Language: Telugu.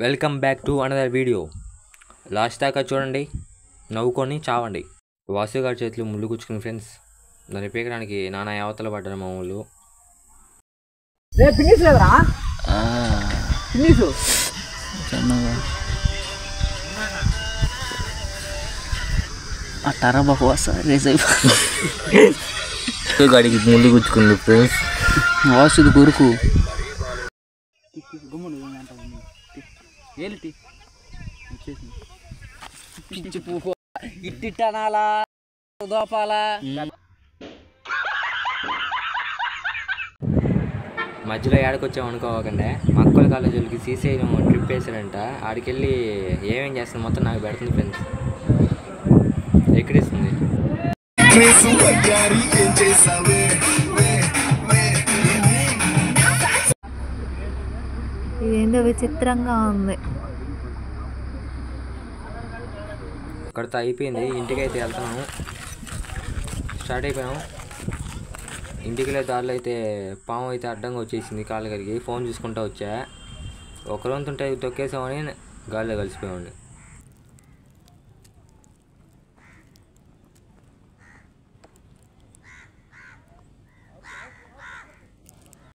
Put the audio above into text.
Welcome back to another video. Last దాకా చూడండి, నవ్వుకొని చావండి. వాసు గారి చేతులు ముళ్ళు గుచ్చుకుని ఫ్రెండ్స్, దాన్ని పీకడానికి నానా యావతలు పడ్డారు మా ఊళ్ళు. గాడికి ముళ్ళు గుచ్చుకుంది ఫ్రెండ్స్. వాసుది కొరుకు పిచ్చి పువ్వు ఇట్టిట్టనాలా దోపాలా. మధ్యలో ఏడకొచ్చాము అనుకోవకండి, మా అక్కల కాలేజీలకి సీసీ ట్రిప్ వేసాడంట. ఆడికెళ్ళి ఏమేం చేస్తుంది మొత్తం నాకు పెడుతుంది ఫ్రెండ్స్, ఎక్కడిస్తుంది. ఇదేందో విచిత్రంగా ఉంది. ఇక్కడితో అయిపోయింది, ఇంటికైతే వెళ్తున్నాము. స్టార్ట్ అయిపోయాము. ఇంటికి వెళ్ళే దారిలో అయితే పాము అయితే అడ్డంగా వచ్చేసింది కాళ్ళ కడిగి. ఫోన్ చూసుకుంటూ వచ్చా, ఒక రోజు ఉంటే తొక్కేసామని గాలిలో కలిసిపోయామండి.